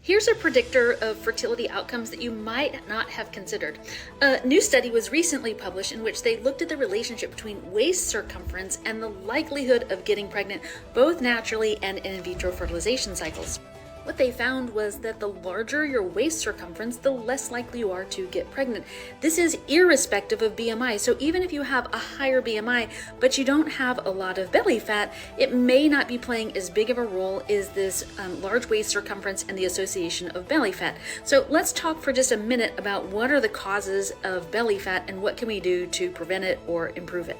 Here's a predictor of fertility outcomes that you might not have considered. A new study was recently published in which they looked at the relationship between waist circumference and the likelihood of getting pregnant, both naturally and in vitro fertilization cycles. What they found was that the larger your waist circumference, the less likely you are to get pregnant. This is irrespective of BMI. So even if you have a higher BMI, but you don't have a lot of belly fat, it may not be playing as big of a role as this large waist circumference and the association of belly fat. So let's talk for just a minute about what are the causes of belly fat and what can we do to prevent it or improve it.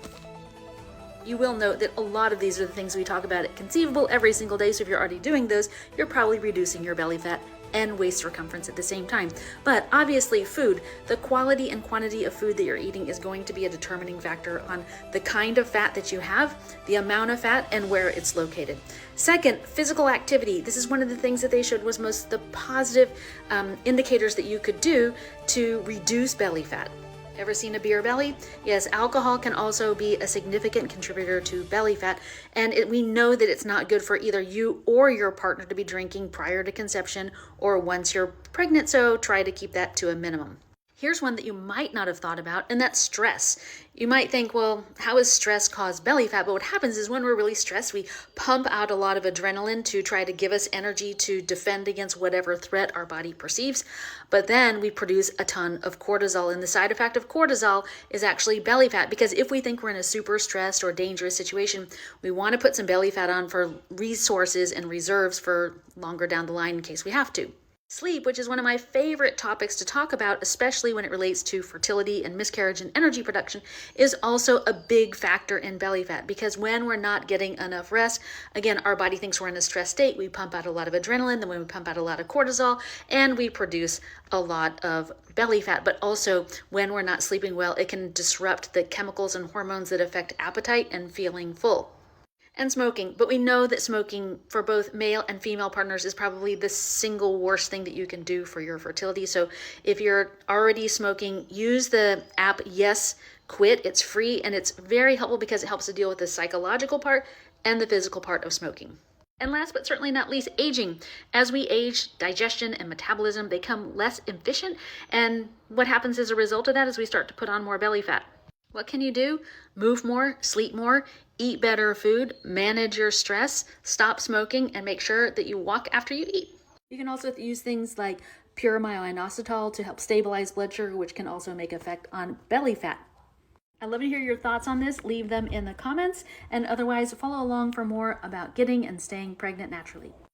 You will note that a lot of these are the things we talk about at Conceivable every single day, so if you're already doing those, you're probably reducing your belly fat and waist circumference at the same time. But obviously food, the quality and quantity of food that you're eating is going to be a determining factor on the kind of fat that you have, the amount of fat, and where it's located. Second, physical activity. This is one of the things that they showed was most the positive indicators that you could do to reduce belly fat. Ever seen a beer belly? Yes, alcohol can also be a significant contributor to belly fat, and we know that it's not good for either you or your partner to be drinking prior to conception or once you're pregnant, so try to keep that to a minimum. Here's one that you might not have thought about, and that's stress. You might think, well, how does stress cause belly fat? But what happens is when we're really stressed, we pump out a lot of adrenaline to try to give us energy to defend against whatever threat our body perceives. But then we produce a ton of cortisol, and the side effect of cortisol is actually belly fat, because if we think we're in a super stressed or dangerous situation, we want to put some belly fat on for resources and reserves for longer down the line in case we have to. Sleep, which is one of my favorite topics to talk about, especially when it relates to fertility and miscarriage and energy production, is also a big factor in belly fat, because when we're not getting enough rest, again, our body thinks we're in a stress state. We pump out a lot of adrenaline, then we pump out a lot of cortisol, and we produce a lot of belly fat. But also, when we're not sleeping well, it can disrupt the chemicals and hormones that affect appetite and feeling full. And smoking, but we know that smoking for both male and female partners is probably the single worst thing that you can do for your fertility. So if you're already smoking, use the app Yes Quit. It's free and it's very helpful because it helps to deal with the psychological part and the physical part of smoking. And last but certainly not least, aging. As we age, digestion and metabolism become less efficient, and what happens as a result of that is we start to put on more belly fat. What can you do? Move more, sleep more, eat better food, manage your stress, stop smoking, and make sure that you walk after you eat. You can also use things like pure myo-inositol to help stabilize blood sugar, which can also make effect on belly fat. I'd love to hear your thoughts on this. Leave them in the comments, and otherwise follow along for more about getting and staying pregnant naturally.